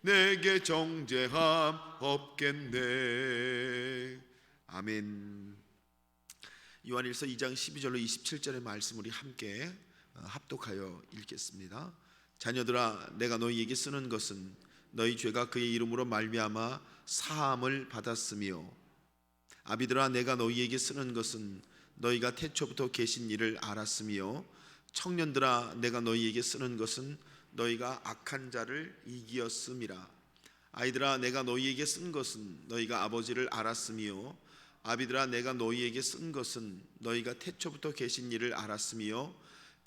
내게 정죄함 없겠네. 아멘. 요한일서 2장 12절로 27절의 말씀 우리 함께 합독하여 읽겠습니다. 자녀들아, 내가 너희에게 쓰는 것은 너희 죄가 그의 이름으로 말미암아 사함을 받았으며, 아비들아, 내가 너희에게 쓰는 것은 너희가 태초부터 계신 이를 알았으며, 청년들아, 내가 너희에게 쓰는 것은 너희가 악한 자를 이기었음이라. 아이들아, 내가 너희에게 쓴 것은 너희가 아버지를 알았으며, 아비들아, 내가 너희에게 쓴 것은 너희가 태초부터 계신 이를 알았으며,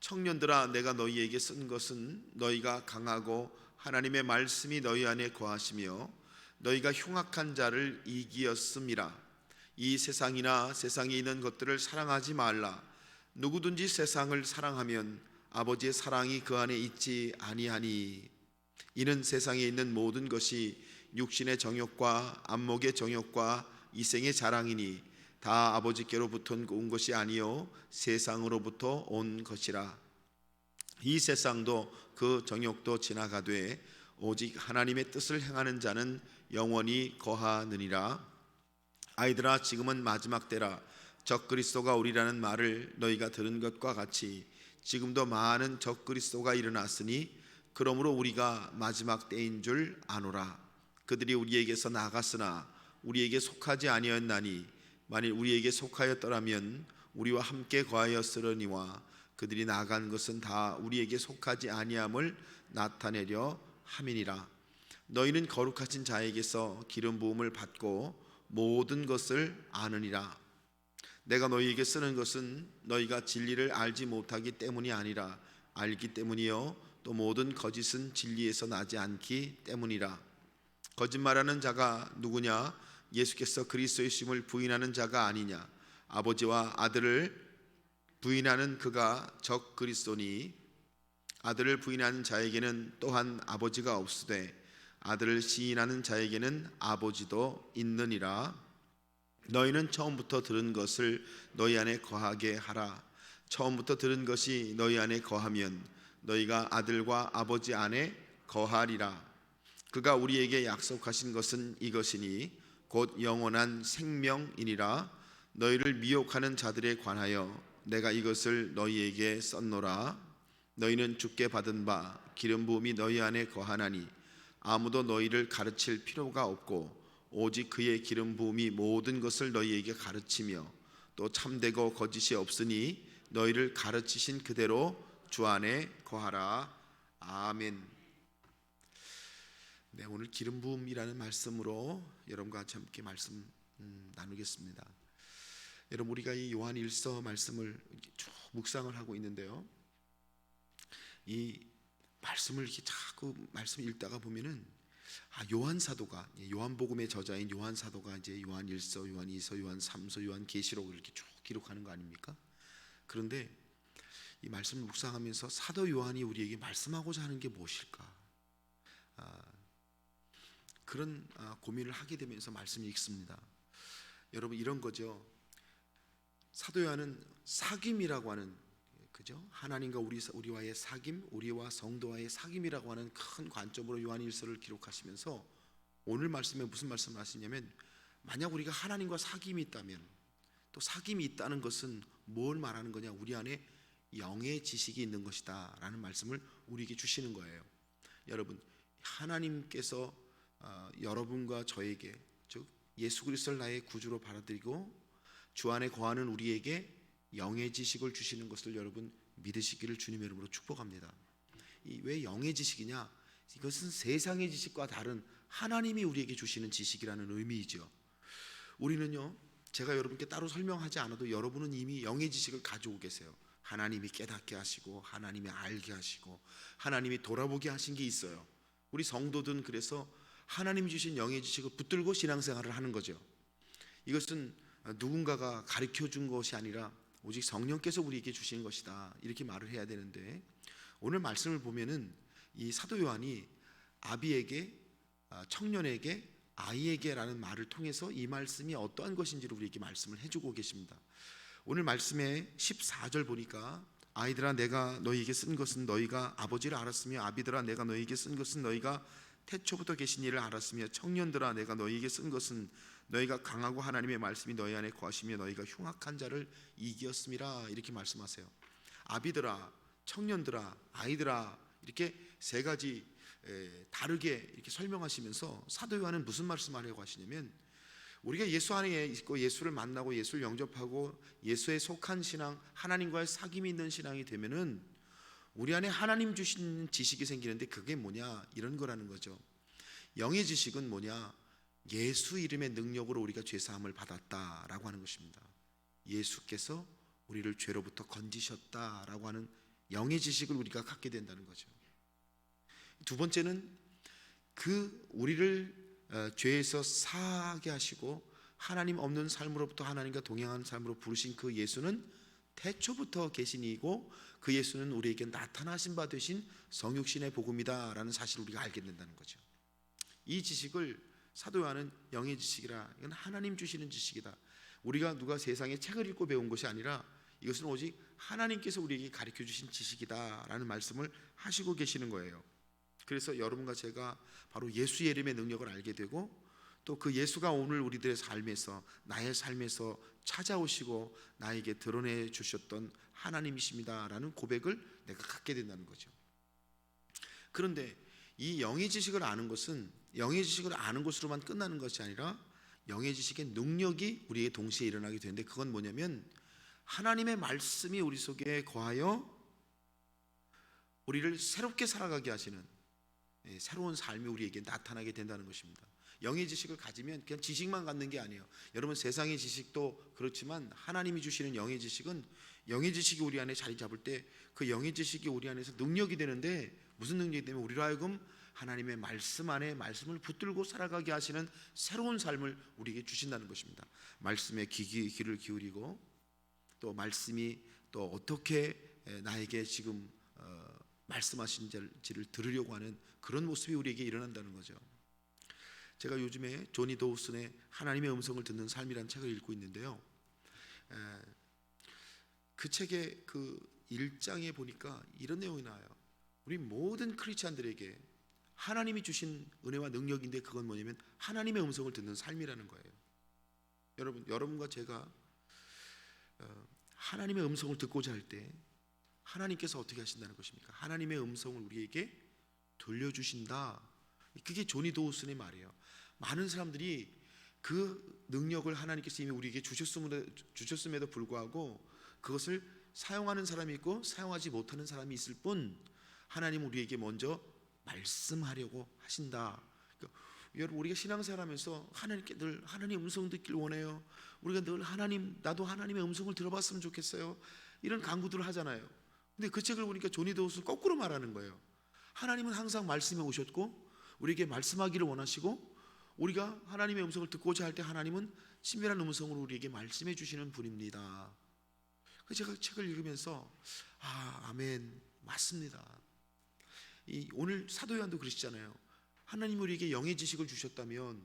청년들아, 내가 너희에게 쓴 것은 너희가 강하고 하나님의 말씀이 너희 안에 거하시며 너희가 흉악한 자를 이기었음이라. 이 세상이나 세상에 있는 것들을 사랑하지 말라. 누구든지 세상을 사랑하면 아버지의 사랑이 그 안에 있지 아니하니. 이는 세상에 있는 모든 것이 육신의 정욕과 안목의 정욕과 이생의 자랑이니 다 아버지께로부터 온 것이 아니요 세상으로부터 온 것이라. 이 세상도 그 정욕도 지나가되 오직 하나님의 뜻을 행하는 자는 영원히 거하느니라. 아이들아, 지금은 마지막 때라. 적그리스도가 오리라는 말을 너희가 들은 것과 같이 지금도 많은 적그리스도가 일어났으니 그러므로 우리가 마지막 때인 줄 아노라. 그들이 우리에게서 나갔으나 우리에게 속하지 아니었나니 만일 우리에게 속하였더라면 우리와 함께 거하였으려니와 그들이 나간 것은 다 우리에게 속하지 아니함을 나타내려 함이니라. 너희는 거룩하신 자에게서 기름 부음을 받고 모든 것을 아느니라. 내가 너희에게 쓰는 것은 너희가 진리를 알지 못하기 때문이 아니라 알기 때문이요 또 모든 거짓은 진리에서 나지 않기 때문이라. 거짓말하는 자가 누구냐? 예수께서 그리스도이심을 부인하는 자가 아니냐? 아버지와 아들을 부인하는 그가 적 그리스도니, 아들을 부인하는 자에게는 또한 아버지가 없으되 아들을 시인하는 자에게는 아버지도 있느니라. 너희는 처음부터 들은 것을 너희 안에 거하게 하라. 처음부터 들은 것이 너희 안에 거하면 너희가 아들과 아버지 안에 거하리라. 그가 우리에게 약속하신 것은 이것이니 곧 영원한 생명이니라. 너희를 미혹하는 자들에 관하여 내가 이것을 너희에게 썼노라. 너희는 주께 받은 바 기름 부음이 너희 안에 거하나니 아무도 너희를 가르칠 필요가 없고 오직 그의 기름 부음이 모든 것을 너희에게 가르치며 또 참되고 거짓이 없으니 너희를 가르치신 그대로 주 안에 거하라. 아멘. 네, 오늘 기름 부음이라는 말씀으로 여러분과 같이 함께 말씀 나누겠습니다. 여러분, 우리가 이 요한 1서 말씀을 쭉 묵상을 하고 있는데요, 이 말씀을 이렇게 자꾸 말씀 읽다가 보면은 요한 사도가, 요한복음의 저자인 요한 사도가 이제 요한 1서, 요한 2서, 요한 3서, 요한 계시록을 이렇게 쭉 기록하는 거 아닙니까? 그런데 이 말씀을 묵상하면서 사도 요한이 우리에게 말씀하고자 하는 게 무엇일까? 그런 고민을 하게 되면서 말씀을 읽습니다. 여러분, 이런 거죠. 사도 요한은 사귐이라고 하는, 그죠? 하나님과 우리와의 사귐, 우리와 성도와의 사귐이라고 하는 큰 관점으로 요한 1서를 기록하시면서 오늘 말씀에 무슨 말씀을 하시냐면, 만약 우리가 하나님과 사귐이 있다면, 또 사귐이 있다는 것은 뭘 말하는 거냐? 우리 안에 영의 지식이 있는 것이다 라는 말씀을 우리에게 주시는 거예요. 여러분, 하나님께서 여러분과 저에게, 즉 예수 그리스도를 나의 구주로 받아들이고 주 안에 거하는 우리에게 영의 지식을 주시는 것을 여러분 믿으시기를 주님의 이름으로 축복합니다. 왜 영의 지식이냐? 이것은 세상의 지식과 다른 하나님이 우리에게 주시는 지식이라는 의미이죠. 우리는요, 제가 여러분께 따로 설명하지 않아도 여러분은 이미 영의 지식을 가지고 계세요. 하나님이 깨닫게 하시고 하나님이 알게 하시고 하나님이 돌아보게 하신 게 있어요. 우리 성도들은 그래서 하나님이 주신 영의 지식을 붙들고 신앙생활을 하는 거죠. 이것은 누군가가 가르쳐 준 것이 아니라 오직 성령께서 우리에게 주신 것이다, 이렇게 말을 해야 되는데, 오늘 말씀을 보면은 이 사도 요한이 아비에게, 청년에게, 아이에게라는 말을 통해서 이 말씀이 어떠한 것인지를 우리에게 말씀을 해주고 계십니다. 오늘 말씀의 14절 보니까, 아이들아, 내가 너희에게 쓴 것은 너희가 아버지를 알았으며, 아비들아, 내가 너희에게 쓴 것은 너희가 태초부터 계신 이를 알았으며 청년들아 내가 너희에게 쓴 것은 너희가 강하고 하나님의 말씀이 너희 안에 거하시며 너희가 흉악한 자를 이기었음이라. 이렇게 말씀하세요. 아비들아, 청년들아, 아이들아, 이렇게 세 가지 다르게 이렇게 설명하시면서 사도 요한은 무슨 말씀하려고 하시냐면, 우리가 예수 안에 있고 예수를 만나고 예수를 영접하고 예수에 속한 신앙, 하나님과의 사귐이 있는 신앙이 되면은 우리 안에 하나님 주신 지식이 생기는데, 그게 뭐냐, 이런 거라는 거죠. 영의 지식은 뭐냐, 예수 이름의 능력으로 우리가 죄사함을 받았다라고 하는 것입니다. 예수께서 우리를 죄로부터 건지셨다라고 하는 영의 지식을 우리가 갖게 된다는 거죠. 두 번째는 우리를 죄에서 사하게 하시고 하나님 없는 삶으로부터 하나님과 동행하는 삶으로 부르신 그 예수는 태초부터 계신 이고, 그 예수는 우리에게 나타나신 바 되신 성육신의 복음이다라는 사실을 우리가 알게 된다는 거죠. 이 지식을 사도 요한은 영의 지식이라, 이건 하나님 주시는 지식이다. 우리가 누가 세상에 책을 읽고 배운 것이 아니라 이것은 오직 하나님께서 우리에게 가르쳐 주신 지식이다라는 말씀을 하시고 계시는 거예요. 그래서 여러분과 제가 바로 예수의 이름의 능력을 알게 되고, 또 그 예수가 오늘 우리들의 삶에서, 나의 삶에서 찾아오시고 나에게 드러내 주셨던 하나님이십니다라는 고백을 내가 갖게 된다는 거죠. 그런데 이 영의 지식을 아는 것은 영의 지식을 아는 것으로만 끝나는 것이 아니라 영의 지식의 능력이 우리에게 동시에 일어나게 되는데, 그건 뭐냐면 하나님의 말씀이 우리 속에 거하여 우리를 새롭게 살아가게 하시는 새로운 삶이 우리에게 나타나게 된다는 것입니다. 영의 지식을 가지면 그냥 지식만 갖는 게 아니에요. 여러분, 세상의 지식도 그렇지만 하나님이 주시는 영의 지식은, 영의 지식이 우리 안에 자리 잡을 때 그 영의 지식이 우리 안에서 능력이 되는데, 무슨 능력이 되면 우리로 하여금 하나님의 말씀 안에 말씀을 붙들고 살아가게 하시는 새로운 삶을 우리에게 주신다는 것입니다. 말씀에 귀를 기울이고, 또 말씀이 또 어떻게 나에게 지금 말씀하신지를 들으려고 하는 그런 모습이 우리에게 일어난다는 거죠. 제가 요즘에 조니 도우슨의 하나님의 음성을 듣는 삶이라는 책을 읽고 있는데요, 그 책의 그 1장에 보니까 이런 내용이 나와요. 우리 모든 크리스찬들에게 하나님이 주신 은혜와 능력인데, 그건 뭐냐면 하나님의 음성을 듣는 삶이라는 거예요. 여러분과 제가 하나님의 음성을 듣고자 할 때 하나님께서 어떻게 하신다는 것입니까? 하나님의 음성을 우리에게 들려주신다. 그게 조니 도우슨의 말이에요. 많은 사람들이 그 능력을 하나님께서 이미 우리에게 주셨음에도 불구하고 그것을 사용하는 사람이 있고 사용하지 못하는 사람이 있을 뿐, 하나님은 우리에게 먼저 말씀하려고 하신다. 그러니까 여러분, 우리가 신앙생활하면서 하나님께 늘 하나님의 음성 듣길 원해요. 우리가 늘 나도 하나님의 음성을 들어봤으면 좋겠어요, 이런 간구들을 하잖아요. 근데 그 책을 보니까 조니 도우슨 거꾸로 말하는 거예요. 하나님은 항상 말씀해 오셨고 우리에게 말씀하기를 원하시고, 우리가 하나님의 음성을 듣고자 할 때 하나님은 친밀한 음성으로 우리에게 말씀해 주시는 분입니다. 제가 책을 읽으면서 아멘, 맞습니다. 오늘 사도 요한도 그러시잖아요. 하나님이 우리에게 영의 지식을 주셨다면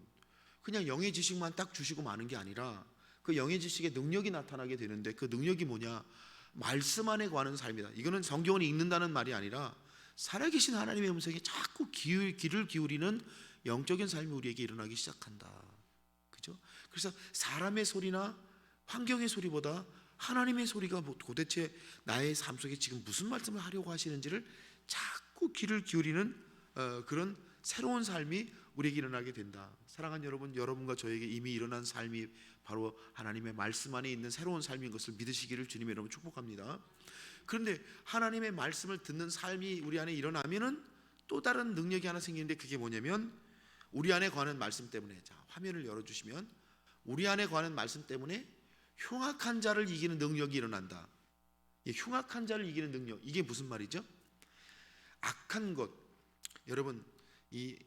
그냥 영의 지식만 딱 주시고 마는 게 아니라 그 영의 지식의 능력이 나타나게 되는데, 그 능력이 뭐냐, 말씀 안에 관한 삶이다. 이거는 성경을 읽는다는 말이 아니라 살아계신 하나님의 음성에 자꾸 귀를 기울이는 영적인 삶이 우리에게 일어나기 시작한다. 그죠? 그래서 사람의 소리나 환경의 소리보다 하나님의 소리가 도대체 나의 삶 속에 지금 무슨 말씀을 하려고 하시는지를 자꾸 귀를 기울이는 그런 새로운 삶이 우리에게 일어나게 된다. 사랑하는 여러분, 여러분과 저에게 이미 일어난 삶이 바로 하나님의 말씀 안에 있는 새로운 삶인 것을 믿으시기를 주님의 이름으로 축복합니다. 그런데 하나님의 말씀을 듣는 삶이 우리 안에 일어나면은 또 다른 능력이 하나 생기는데, 그게 뭐냐면 우리 안에 관한 말씀 때문에, 자, 화면을 열어주시면, 우리 안에 관한 말씀 때문에 흉악한 자를 이기는 능력이 일어난다. 흉악한 자를 이기는 능력, 이게 무슨 말이죠? 악한 것, 여러분, 이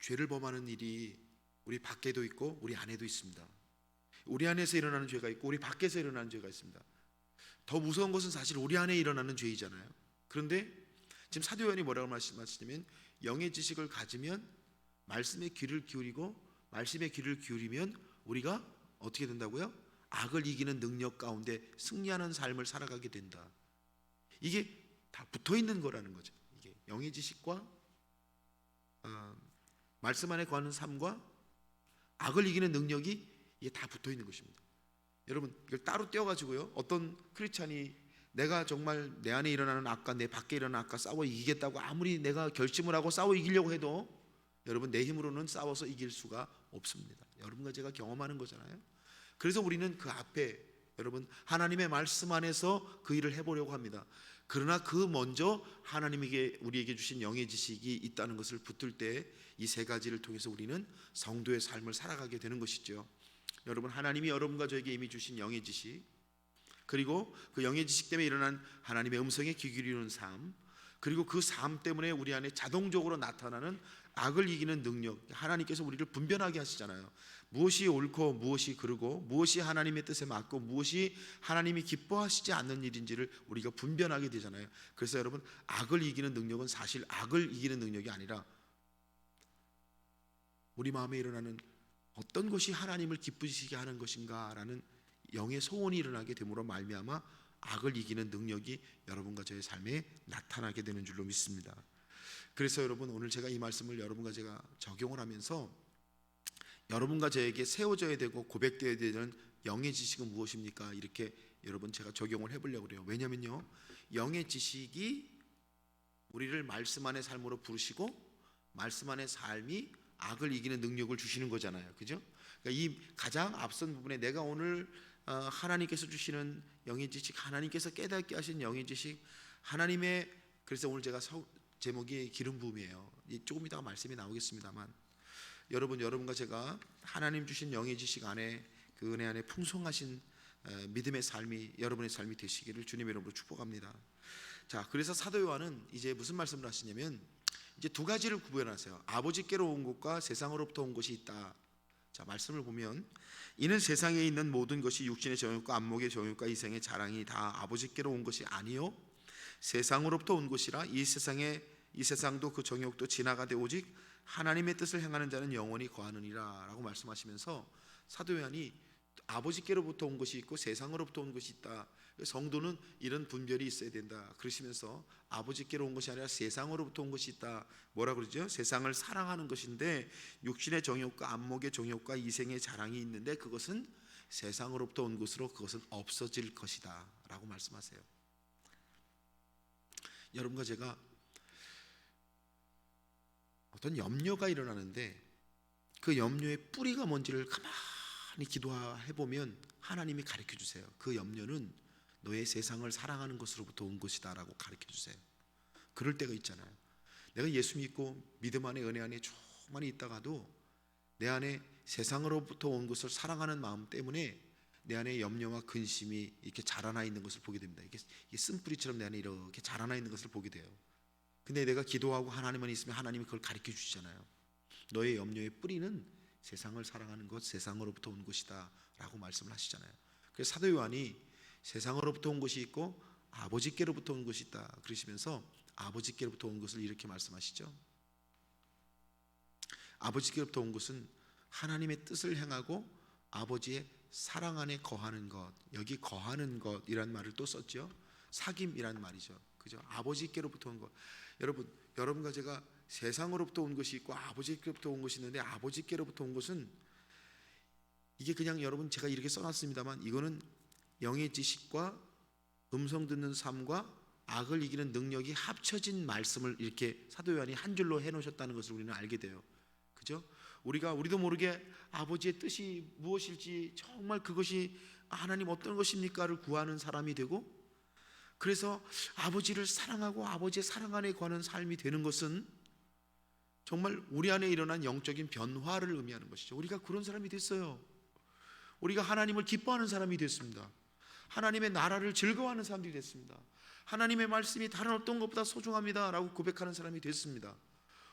죄를 범하는 일이 우리 밖에도 있고 우리 안에도 있습니다. 우리 안에서 일어나는 죄가 있고 우리 밖에서 일어나는 죄가 있습니다. 더 무서운 것은 사실 우리 안에 일어나는 죄이잖아요. 그런데 지금 사도 요한이 뭐라고 말씀하시냐면, 영의 지식을 가지면, 말씀에 귀를 기울이고 말씀에 귀를 기울이면 우리가 어떻게 된다고요? 악을 이기는 능력 가운데 승리하는 삶을 살아가게 된다. 이게 다 붙어 있는 거라는 거죠. 이게 영의 지식과 말씀 안에 거하는 삶과 악을 이기는 능력이 이게 다 붙어 있는 것입니다. 여러분, 이걸 따로 떼어가지고요, 어떤 크리스찬이 내가 정말 내 안에 일어나는 악과 내 밖에 일어나는 악과 싸워 이기겠다고 아무리 내가 결심을 하고 싸워 이기려고 해도 여러분, 내 힘으로는 싸워서 이길 수가 없습니다. 여러분과 제가 경험하는 거잖아요. 그래서 우리는 그 앞에 여러분 하나님의 말씀 안에서 그 일을 해보려고 합니다. 그러나 그 먼저 하나님에게 우리에게 주신 영의 지식이 있다는 것을 붙들 때 이 세 가지를 통해서 우리는 성도의 삶을 살아가게 되는 것이죠. 여러분, 하나님이 여러분과 저에게 이미 주신 영의 지식, 그리고 그 영의 지식 때문에 일어난 하나님의 음성에 귀 기울이는 삶, 그리고 그 삶 때문에 우리 안에 자동적으로 나타나는 악을 이기는 능력, 하나님께서 우리를 분별하게 하시잖아요. 무엇이 옳고 무엇이 그르고 무엇이 하나님의 뜻에 맞고 무엇이 하나님이 기뻐하시지 않는 일인지를 우리가 분별하게 되잖아요. 그래서 여러분, 악을 이기는 능력은 사실 악을 이기는 능력이 아니라 우리 마음에 일어나는 어떤 것이 하나님을 기쁘시게 하는 것인가라는 영의 소원이 일어나게 됨으로 말미암아 악을 이기는 능력이 여러분과 저의 삶에 나타나게 되는 줄로 믿습니다. 그래서 여러분, 오늘 제가 이 말씀을 여러분과 제가 적용을 하면서 여러분과 저에게 세워져야 되고 고백되어야 되는 영의 지식은 무엇입니까? 이렇게 여러분 제가 적용을 해보려고 그래요. 왜냐면요, 영의 지식이 우리를 말씀 안의 삶으로 부르시고 말씀 안의 삶이 악을 이기는 능력을 주시는 거잖아요. 그죠? 그러니까 이 가장 앞선 부분에 내가 오늘 하나님께서 주시는 영의 지식, 하나님께서 깨닫게 하신 영의 지식, 하나님의, 그래서 오늘 제가 제목이 기름 부음이에요. 조금 이따가 말씀이 나오겠습니다만, 여러분과 제가 하나님 주신 영의 지식 안에 그 은혜 안에 풍성하신 믿음의 삶이 여러분의 삶이 되시기를 주님의 이름으로 축복합니다. 자, 그래서 사도 요한은 이제 무슨 말씀을 하시냐면 이제 두 가지를 구별하세요. 아버지께로 온 것과 세상으로부터 온 것이 있다. 자, 말씀을 보면 이는 세상에 있는 모든 것이 육신의 정욕과 안목의 정욕과 이생의 자랑이 다 아버지께로 온 것이 아니요 세상으로부터 온 것이라. 이 세상도 그 정욕도 지나가되 오직 하나님의 뜻을 행하는 자는 영원히 거하느니라 라고 말씀하시면서 사도 요한이 아버지께로부터 온 것이 있고 세상으로부터 온 것이 있다. 성도는 이런 분별이 있어야 된다 그러시면서 아버지께로 온 것이 아니라 세상으로부터 온 것이 있다. 뭐라 그러죠? 세상을 사랑하는 것인데 육신의 정욕과 안목의 정욕과 이생의 자랑이 있는데 그것은 세상으로부터 온 것으로 그것은 없어질 것이다 라고 말씀하세요. 여러분과 제가 어떤 염려가 일어나는데 그 염려의 뿌리가 뭔지를 가만히 기도해보면 하나님이 가르쳐 주세요. 그 염려는 너의 세상을 사랑하는 것으로부터 온 것이다 라고 가르쳐 주세요. 그럴 때가 있잖아요. 내가 예수 믿고 믿음 안에 은혜 안에 조금만 있다가도 내 안에 세상으로부터 온 것을 사랑하는 마음 때문에 내 안에 염려와 근심이 이렇게 자라나 있는 것을 보게 됩니다. 이게 쓴뿌리처럼 내 안에 이렇게 자라나 있는 것을 보게 돼요. 근데 내가 기도하고 하나님만 있으면 하나님이 그걸 가르쳐 주시잖아요. 너의 염려의 뿌리는 세상을 사랑하는 것, 세상으로부터 온 것이다 라고 말씀을 하시잖아요. 그래서 사도 요한이 세상으로부터 온 것이 있고 아버지께로부터 온 것이 있다 그러시면서 아버지께로부터 온 것을 이렇게 말씀하시죠. 아버지께로부터 온 것은 하나님의 뜻을 행하고 아버지의 사랑 안에 거하는 것, 여기 거하는 것이란 말을 또 썼죠. 사귐이란 말이죠. 그죠? 아버지께로부터 온 것. 여러분과 제가 세상으로부터 온 것이 있고 아버지께로부터 온 것이 있는데 아버지께로부터 온 것은 이게 그냥 여러분 제가 이렇게 써놨습니다만 이거는 영의 지식과 음성 듣는 삶과 악을 이기는 능력이 합쳐진 말씀을 이렇게 사도 요한이 한 줄로 해놓으셨다는 것을 우리는 알게 돼요. 그죠? 우리도 모르게 아버지의 뜻이 무엇일지 정말 그것이 하나님 어떤 것입니까를 구하는 사람이 되고 그래서 아버지를 사랑하고 아버지의 사랑 안에 거하는 삶이 되는 것은 정말 우리 안에 일어난 영적인 변화를 의미하는 것이죠. 우리가 그런 사람이 됐어요. 우리가 하나님을 기뻐하는 사람이 됐습니다. 하나님의 나라를 즐거워하는 사람들이 됐습니다. 하나님의 말씀이 다른 어떤 것보다 소중합니다 라고 고백하는 사람이 됐습니다.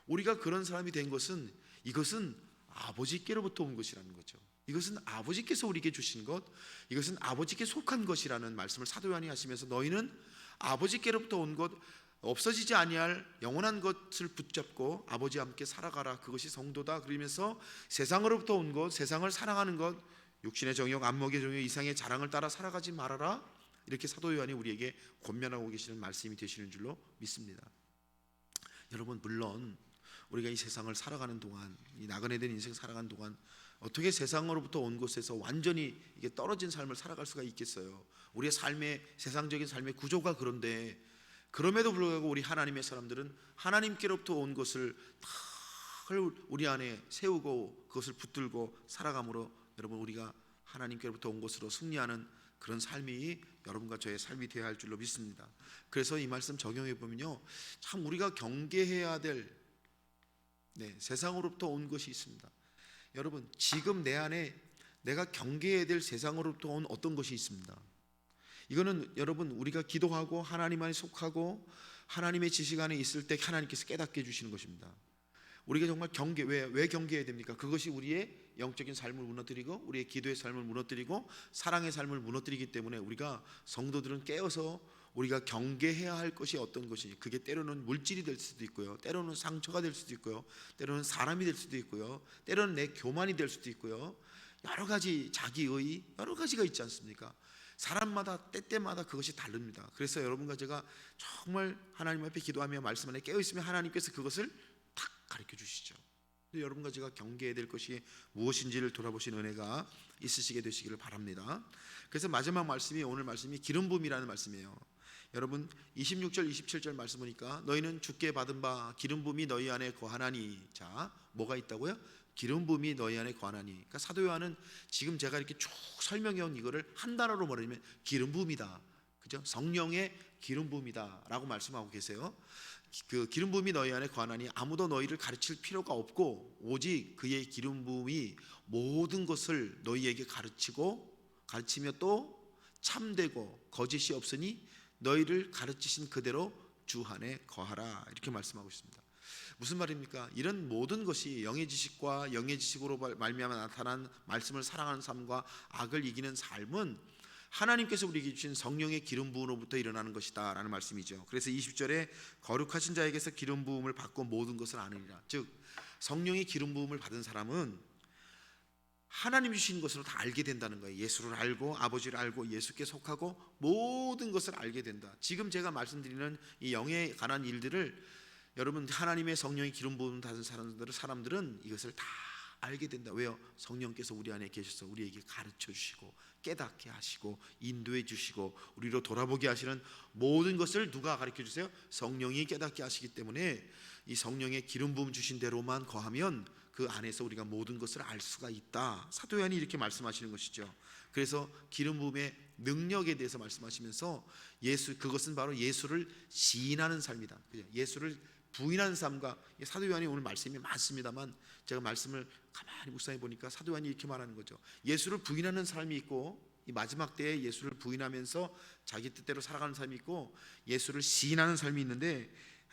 우리가 그런 사람이 된 것은 이것은 아버지께로부터 온 것이라는 거죠. 이것은 아버지께서 우리에게 주신 것, 이것은 아버지께 속한 것이라는 말씀을 사도 요한이 하시면서 너희는 아버지께로부터 온 것, 없어지지 아니할 영원한 것을 붙잡고 아버지와 함께 살아가라. 그것이 성도다. 그러면서 세상으로부터 온 것, 세상을 사랑하는 것, 육신의 정욕, 안목의 정욕, 이상의 자랑을 따라 살아가지 말아라. 이렇게 사도 요한이 우리에게 권면하고 계시는 말씀이 되시는 줄로 믿습니다. 여러분, 물론 우리가 이 세상을 살아가는 동안, 이 나그네 된 인생 살아가는 동안 어떻게 세상으로부터 온 곳에서 완전히 이게 떨어진 삶을 살아갈 수가 있겠어요? 우리의 삶의 세상적인 삶의 구조가 그런데, 그럼에도 불구하고 우리 하나님의 사람들은 하나님께로부터 온 것을 다 우리 안에 세우고 그것을 붙들고 살아감으로 여러분 우리가 하나님께로부터 온 것으로 승리하는 그런 삶이 여러분과 저의 삶이 되어야 할 줄로 믿습니다. 그래서 이 말씀 적용해 보면요, 참 우리가 경계해야 될 세상으로부터 온 것이 있습니다. 여러분, 지금 내 안에 내가 경계해야 될 세상으로부터 온 어떤 것이 있습니다. 이거는 여러분 우리가 기도하고 하나님 안에 속하고 하나님의 지식 안에 있을 때 하나님께서 깨닫게 해주시는 것입니다. 우리가 정말 왜 경계해야 됩니까? 그것이 우리의 영적인 삶을 무너뜨리고 우리의 기도의 삶을 무너뜨리고 사랑의 삶을 무너뜨리기 때문에 우리가 성도들은 깨어서 우리가 경계해야 할 것이 어떤 것이니, 그게 때로는 물질이 될 수도 있고요, 때로는 상처가 될 수도 있고요, 때로는 사람이 될 수도 있고요, 때로는 내 교만이 될 수도 있고요, 여러 가지 자기의 여러 가지가 있지 않습니까? 사람마다 때때마다 그것이 다릅니다. 그래서 여러분과 제가 정말 하나님 앞에 기도하며 말씀 안에 깨어있으면 하나님께서 그것을 탁 가르쳐 주시죠. 여러분과 제가 경계해야 될 것이 무엇인지를 돌아보신 은혜가 있으시게 되시기를 바랍니다. 그래서 마지막 말씀이, 오늘 말씀이 기름 부음이라는 말씀이에요. 여러분 26절 27절 말씀 보니까 너희는 주께 받은 바 기름 부음이 너희 안에 거하나니. 자, 뭐가 있다고요? 기름 부음이 너희 안에 거하나니. 그러니까 사도 요한은 지금 제가 이렇게 쭉 설명해 온 이거를 한 단어로 말하면 기름 부음이다, 그죠? 성령의 기름 부음이다라고 말씀하고 계세요. 그 기름 부음이 너희 안에 거하나니 아무도 너희를 가르칠 필요가 없고 오직 그의 기름 부음이 모든 것을 너희에게 가르치며 또 참되고 거짓이 없으니 너희를 가르치신 그대로 주 안에 거하라, 이렇게 말씀하고 있습니다. 무슨 말입니까? 이런 모든 것이 영의 지식과 영의 지식으로 말미암아 나타난 말씀을 사랑하는 삶과 악을 이기는 삶은 하나님께서 우리에게 주신 성령의 기름 부음으로부터 일어나는 것이다 라는 말씀이죠. 그래서 20절에 거룩하신 자에게서 기름 부음을 받고 모든 것을 아느니라. 즉 성령의 기름 부음을 받은 사람은 하나님 주신 것으로 다 알게 된다는 거예요. 예수를 알고 아버지를 알고 예수께 속하고 모든 것을 알게 된다. 지금 제가 말씀드리는 이 영에 관한 일들을 여러분 하나님의 성령의 기름 부음 받은 사람들은 이것을 다 알게 된다. 왜요? 성령께서 우리 안에 계셔서 우리에게 가르쳐 주시고 깨닫게 하시고 인도해 주시고 우리로 돌아보게 하시는 모든 것을 누가 가르쳐 주세요? 성령이 깨닫게 하시기 때문에 이 성령의 기름 부음 주신 대로만 거하면 그 안에서 우리가 모든 것을 알 수가 있다. 사도 요한이 이렇게 말씀하시는 것이죠. 그래서 기름 부음의 능력에 대해서 말씀하시면서 그것은 바로 예수를 시인하는 삶이다. 예수를 부인하는 삶과, 사도 요한이 오늘 말씀이 많습니다만 제가 말씀을 가만히 묵상해 보니까 사도 요한이 이렇게 말하는 거죠. 예수를 부인하는 삶이 있고 이 마지막 때에 예수를 부인하면서 자기 뜻대로 살아가는 삶이 있고 예수를 시인하는 삶이 있는데,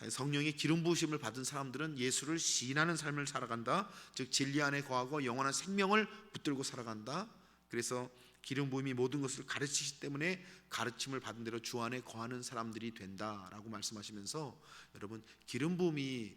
성령의 기름 부으심을 받은 사람들은 예수를 시인하는 삶을 살아간다. 즉 진리 안에 거하고 영원한 생명을 붙들고 살아간다. 그래서 기름 부음이 모든 것을 가르치시기 때문에 가르침을 받은 대로 주 안에 거하는 사람들이 된다라고 말씀하시면서, 여러분 기름 부음이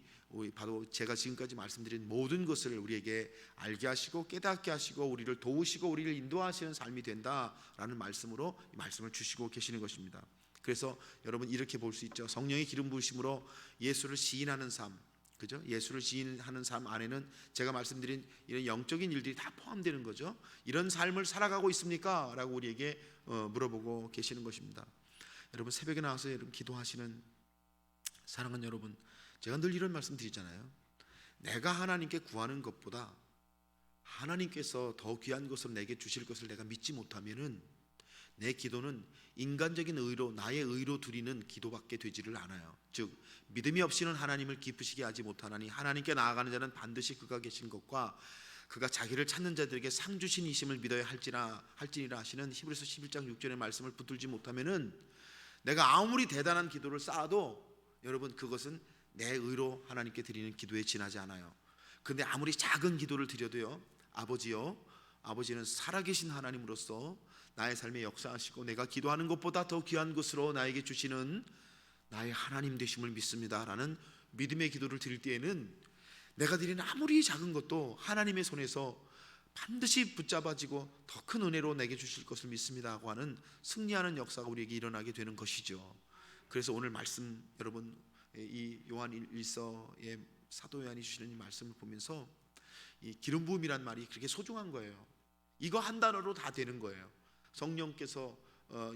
바로 제가 지금까지 말씀드린 모든 것을 우리에게 알게 하시고 깨닫게 하시고 우리를 도우시고 우리를 인도하시는 삶이 된다라는 말씀으로 이 말씀을 주시고 계시는 것입니다. 그래서 여러분 이렇게 볼 수 있죠. 성령의 기름 부으심으로 예수를 시인하는 삶, 그죠? 예수를 시인하는 삶 안에는 제가 말씀드린 이런 영적인 일들이 다 포함되는 거죠. 이런 삶을 살아가고 있습니까? 라고 우리에게 물어보고 계시는 것입니다. 여러분 새벽에 나와서 여러분 기도하시는 사랑하는 여러분, 제가 늘 이런 말씀 드리잖아요. 내가 하나님께 구하는 것보다 하나님께서 더 귀한 것을 내게 주실 것을 내가 믿지 못하면은 내 기도는 인간적인 의로, 나의 의로 드리는 기도밖에 되지를 않아요. 즉 믿음이 없이는 하나님을 기쁘시게 하지 못하나니 하나님께 나아가는 자는 반드시 그가 계신 것과 그가 자기를 찾는 자들에게 상 주신 이심을 믿어야 할지니라 하시는 히브리서 11장 6절의 말씀을 붙들지 못하면은 내가 아무리 대단한 기도를 쌓아도 여러분 그것은 내 의로 하나님께 드리는 기도에 지나지 않아요. 근데 아무리 작은 기도를 드려도요, 아버지는 살아계신 하나님으로서 나의 삶에 역사하시고 내가 기도하는 것보다 더 귀한 것으로 나에게 주시는 나의 하나님 되심을 믿습니다 라는 믿음의 기도를 드릴 때에는 내가 드리는 아무리 작은 것도 하나님의 손에서 반드시 붙잡아지고 더 큰 은혜로 내게 주실 것을 믿습니다고 하는 승리하는 역사가 우리에게 일어나게 되는 것이죠. 그래서 오늘 말씀 여러분 이 요한 1서의 사도 요한이 주시는 이 말씀을 보면서 이 기름 부음이란 말이 그렇게 소중한 거예요. 이거 한 단어로 다 되는 거예요. 성령께서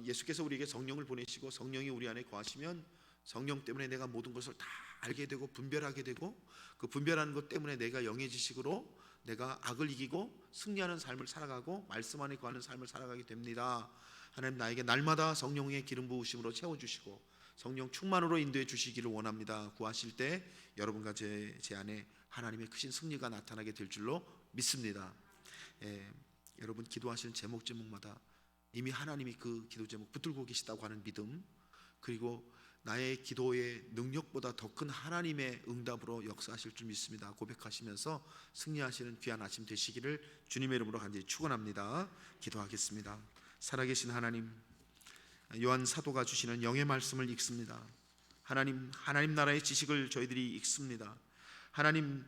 예수께서 우리에게 성령을 보내시고 성령이 우리 안에 거하시면 성령 때문에 내가 모든 것을 다 알게 되고 분별하게 되고, 그 분별하는 것 때문에 내가 영의 지식으로 내가 악을 이기고 승리하는 삶을 살아가고 말씀 안에 거하는 삶을 살아가게 됩니다. 하나님 나에게 날마다 성령의 기름 부으심으로 채워주시고 성령 충만으로 인도해 주시기를 원합니다. 구하실 때 여러분과 제 안에 하나님의 크신 승리가 나타나게 될 줄로 믿습니다. 여러분 기도하시는 제목마다 이미 하나님이 그 기도 제목 붙들고 계시다고 하는 믿음, 그리고 나의 기도의 능력보다 더 큰 하나님의 응답으로 역사하실 줄 믿습니다. 고백하시면서 승리하시는 귀한 아침 되시기를 주님의 이름으로 간절히 축원합니다. 기도하겠습니다. 살아계신 하나님, 요한 사도가 주시는 영의 말씀을 읽습니다. 하나님 나라의 지식을 저희들이 읽습니다. 하나님,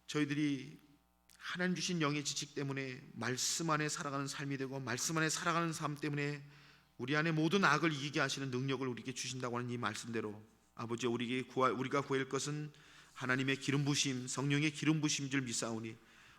저희들이 하나님 주신 영의 지식 때문에 말씀 안에 살아가는 삶이 되고 말씀 안에 살아가는 삶 때문에 우리 안에 모든 악을 이기게 하시는 능력을 우리에게 주신다고 하는 이 말씀대로 아버지, 우리가 구할 것은 하나님의 기름 부심, 성령의 기름 부심인 줄 믿사오니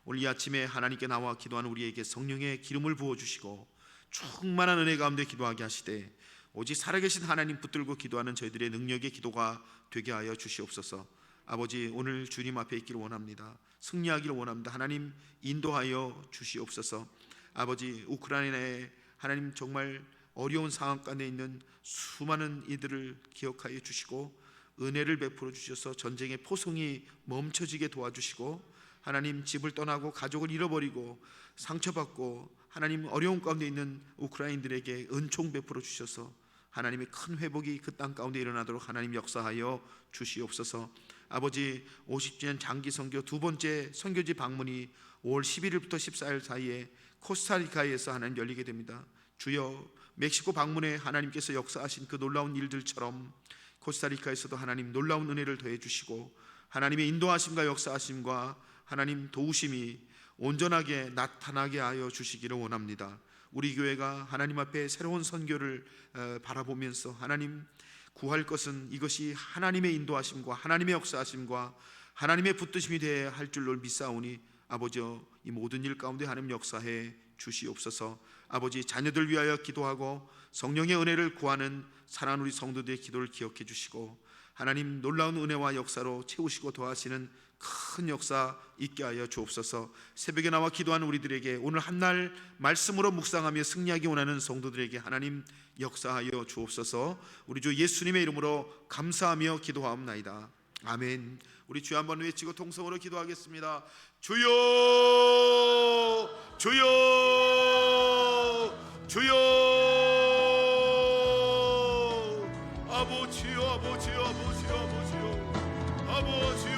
오늘 이 아침에 하나님께 나와 기도하는 우리에게 성령의 기름을 부어주시고 충만한 은혜 가운데 기도하게 하시되 오직 살아계신 하나님 붙들고 기도하는 저희들의 능력의 기도가 되게 하여 주시옵소서. 아버지, 오늘 주님 앞에 있기를 원합니다. 승리하기를 원합니다. 하나님 인도하여 주시옵소서. 아버지, 우크라이나에 하나님 정말 어려운 상황 가운데 있는 수많은 이들을 기억하여 주시고 은혜를 베풀어 주셔서 전쟁의 포성이 멈춰지게 도와주시고 하나님 집을 떠나고 가족을 잃어버리고 상처받고 하나님 어려운 가운데 있는 우크라이나인들에게 은총 베풀어 주셔서 하나님의 큰 회복이 그 땅 가운데 일어나도록 하나님 역사하여 주시옵소서. 아버지, 50주년 장기 선교 두 번째 선교지 방문이 5월 11일부터 14일 사이에 코스타리카에서 하나님 열리게 됩니다. 주여, 멕시코 방문에 하나님께서 역사하신 그 놀라운 일들처럼 코스타리카에서도 하나님 놀라운 은혜를 더해 주시고 하나님의 인도하심과 역사하심과 하나님 도우심이 온전하게 나타나게 하여 주시기를 원합니다. 우리 교회가 하나님 앞에 새로운 선교를 바라보면서 하나님 구할 것은 이것이 하나님의 인도하심과 하나님의 역사하심과 하나님의 붙드심이 되어야 할 줄로 믿사오니 아버지여, 이 모든 일 가운데 하나님 역사해 주시옵소서. 아버지, 자녀들 위하여 기도하고 성령의 은혜를 구하는 사랑하는 우리 성도들의 기도를 기억해 주시고 하나님 놀라운 은혜와 역사로 채우시고 도와하시는 큰 역사 있게 하여 주옵소서. 새벽에 나와 기도하는 우리들에게 오늘 한날 말씀으로 묵상하며 승리하기 원하는 성도들에게 하나님 역사하여 주옵소서. 우리 주 예수님의 이름으로 감사하며 기도하옵나이다. 아멘. 우리 주여 한번 외치고 통성으로 기도하겠습니다. 주여, 주여, 주여. 아버지요, 아버지요, 아버지요, 아버지요, 아버지요. 아버지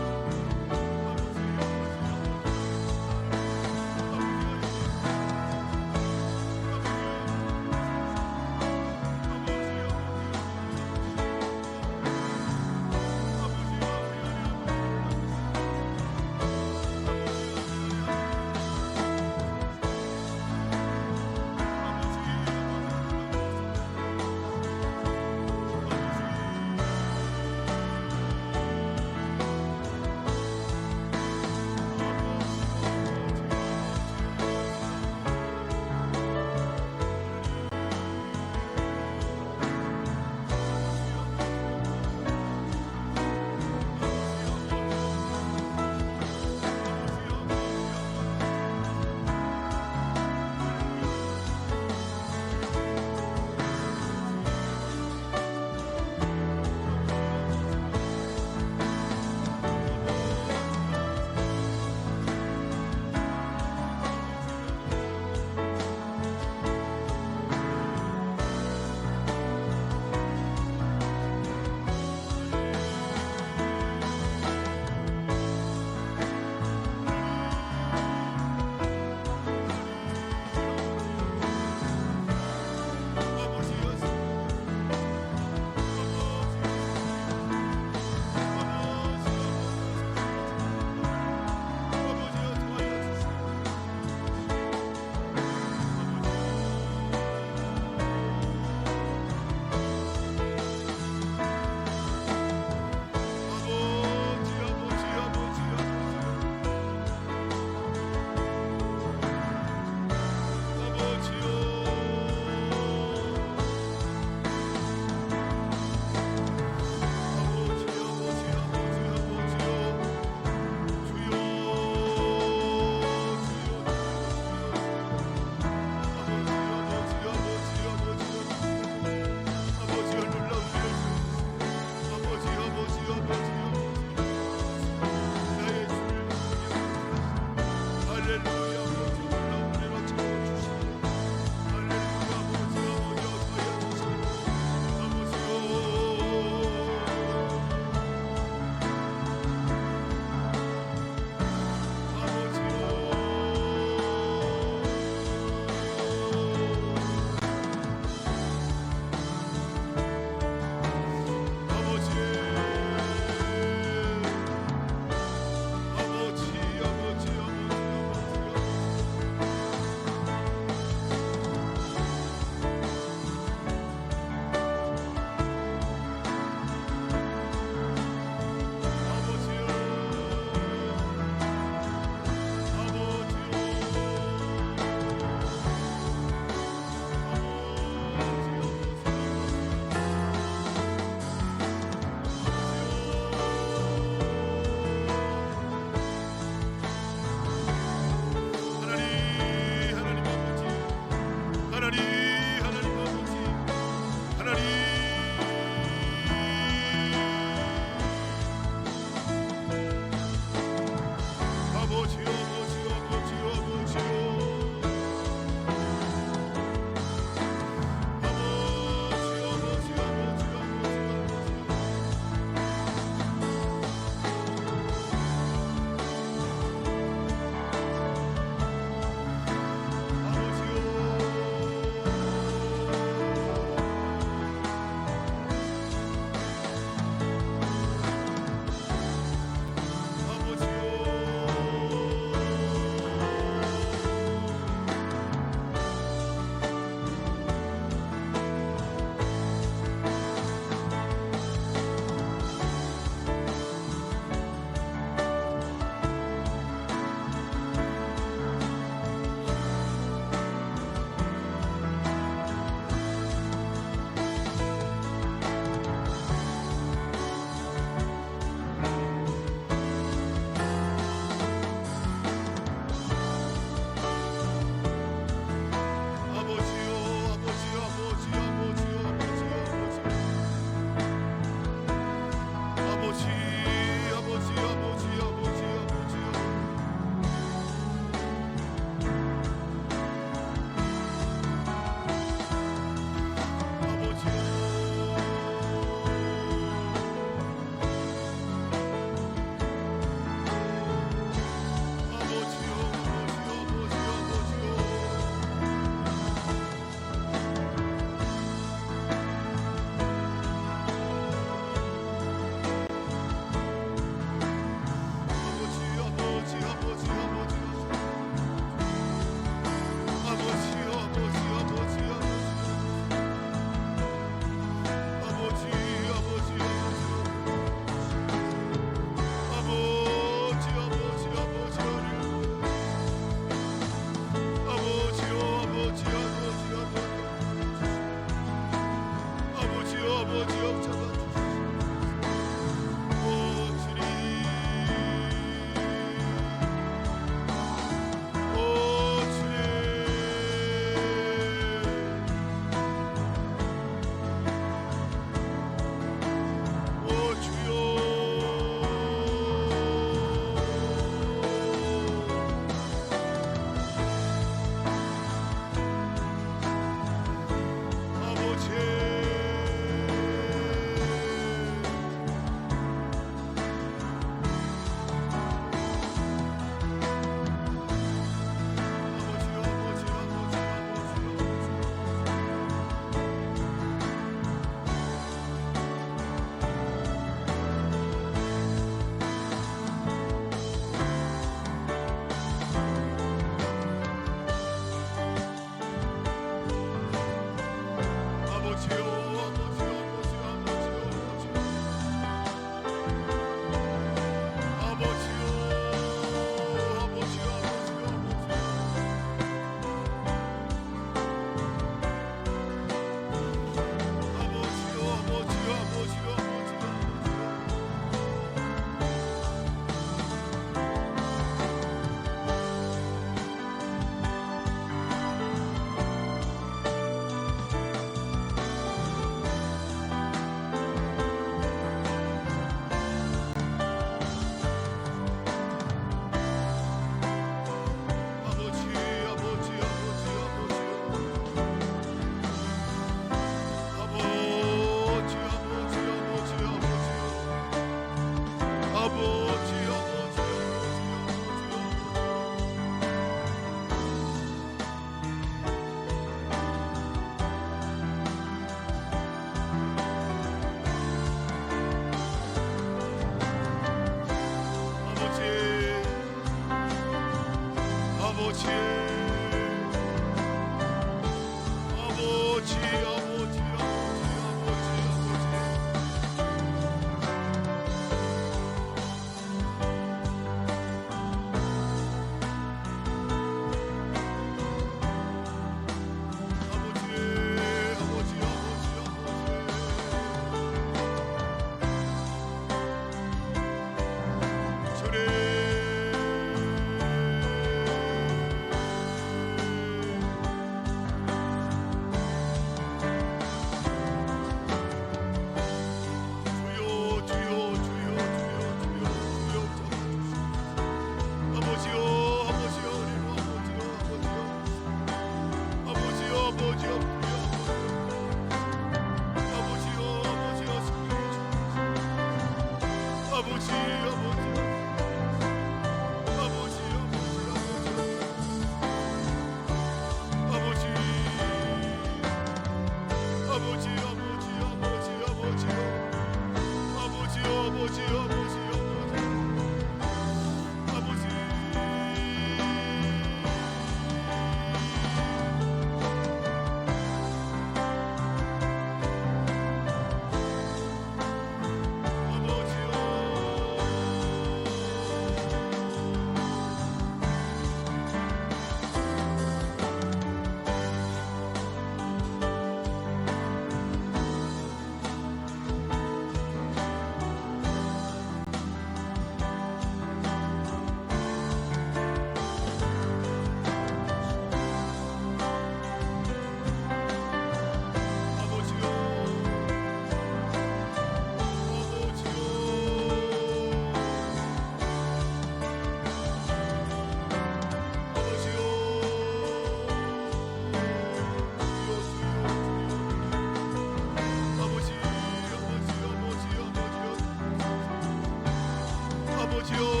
주옵소서.